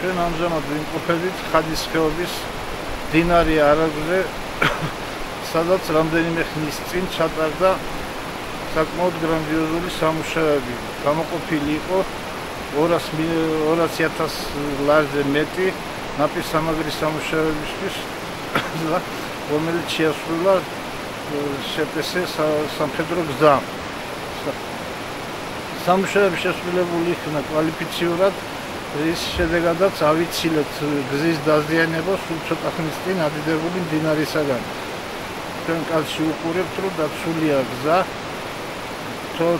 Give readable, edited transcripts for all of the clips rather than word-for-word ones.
ჩვენ ამჟამად ვიმყოფებით ხადის ხეობის მდინარე არაგვზე, სადაც რამდენიმე ხნის წინ ჩატარდა საკმაოდ გრანდიოზული სამუშაოები. გამოყოფილი იყო 200,000 ლარზე მეტი ნაპირსამაგრის სამუშაოებისთვის, რომელიც შეასრულა შპს სამხედრო გზა. სამუშაოები შესრულებული იქნა კვალიფიციურად, რის შედეგადაც ავიცილებთ გზის დაზიანება სულ ცოტა ხნის წინ ადიდებული მდინარისაგან. ჩვენ კაცში უყურებთ, რომ დაცულია გზა.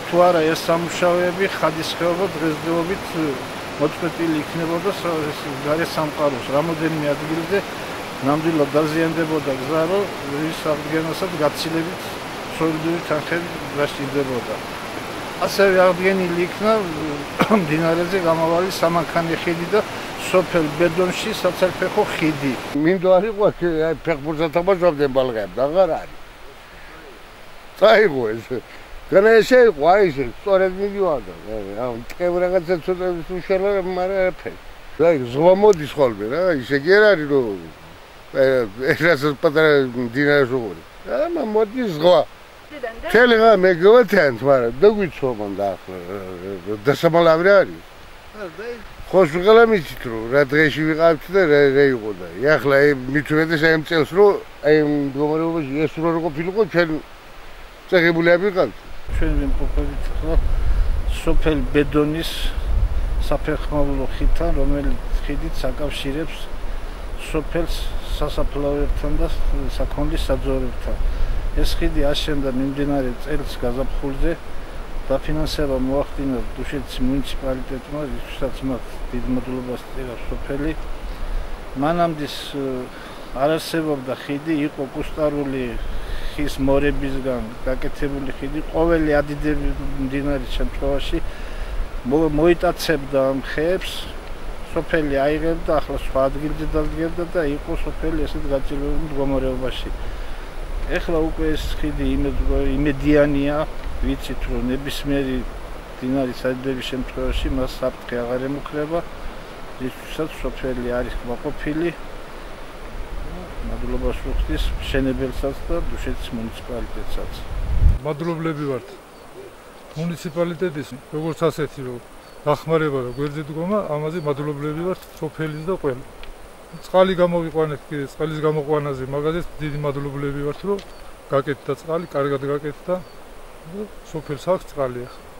თუ არა ეს სამუშაოები ხადის ხეობა დღესდღეობით მოწყვეტილი იქნებოდა გარე სამყაროს. რამოდენიმე ადგილზე ნამდვილად დაზიანდებოდა გზა, რომ რის აღდგენასაც გაცილებით სოლიდური თანხები დასჭირდებოდა. ასევე აღდგენილი იქნა მდინარეზე გამავალი სამანქანე ხიდი და სოფელ ბედონში საცალფეხო ხიდი. მინდო არ იყო აი ფეხბურთს ათამაშობდნენ ბალღები, აღარ არის. წაიღო ეს. განა ესე იყო, აი ეს სწორედ მიდიოდა. ამ ტყევ რაღაცა ცოტა უშალა, მაგრამ არაფერი. აი ზღვა მოდის ხოლმე რა, ისე კი არ არის რომ რასაც პატარა მდინარეში უყური. ამა მოდის ზღვა. მთელი ღამე მეგოთანთ, მაგრამ დაგვიცო მანდა ახლა დასამალავრი არის. ხოს ვიყალა მიცით რომ რა დღეში ვიყავთ და რა იყო და ახლა მით უმეტეს აი ამ წელს რომ აი მდგომარეობაში ეს რო ყოფილიყო ჩვენ წაღებული ვიყავთ. ჩვენ ვიმყოფებით ახლა სოფელ ბედონის საფეხმავლო ხიდთან, რომელიც ხიდით აკავშირებს სოფელს სასაფლაოებთან და საქონლის საძოვრებთან. ეს ხიდი აშენდა მიმდინარე წელს გაზაფხულზე. დაფინანსება მოახდინა დუშეთის მუნიციპალიტეტმა, რისთვისაც მათ დიდ მადლობას წერავს სოფელი. მანამდე არ არსებობდა ხიდი, იყო კუსტარული ხის მორებისგან გაკეთებული ხიდი. ყოველი ადიდები მდინარის შემთხვევაში მოიტაცებდა ამ ხეებს. სოფელი აიღებდა, ახლა სხვა ადგილზე დადგებდა და იყო სოფელი ესეთ გაწილებული მდგომარეობაში. ეხლა უკვე ეს ხიდი იმედიანია, ვიცით რომ ნებისმიერი მდინარის ადიდების შემთხვევაში მას საფრთხე აღარ ემუქრება, რისთვისაც სოფელი არის კმაყოფილი. მადლობას ვუხდის მშენებელსაც და დუშეთის მუნიციპალიტეტსაც. მადლობლები ვართ მუნიციპალიტეტის, როგორც ასეთი რომ დახმარება და გვერდზე დგომა, ამაზე მადლობლები ვართ სოფელის და ყველა. წყალი გამოვიყვანეთ, წყლის გამოყვანაზე მაგაზეც დიდი მადლობლები ვართ, რომ გაკეთდა წყალი, კარგად გაკეთდა და სოფელს აქვს წყალი ახლა.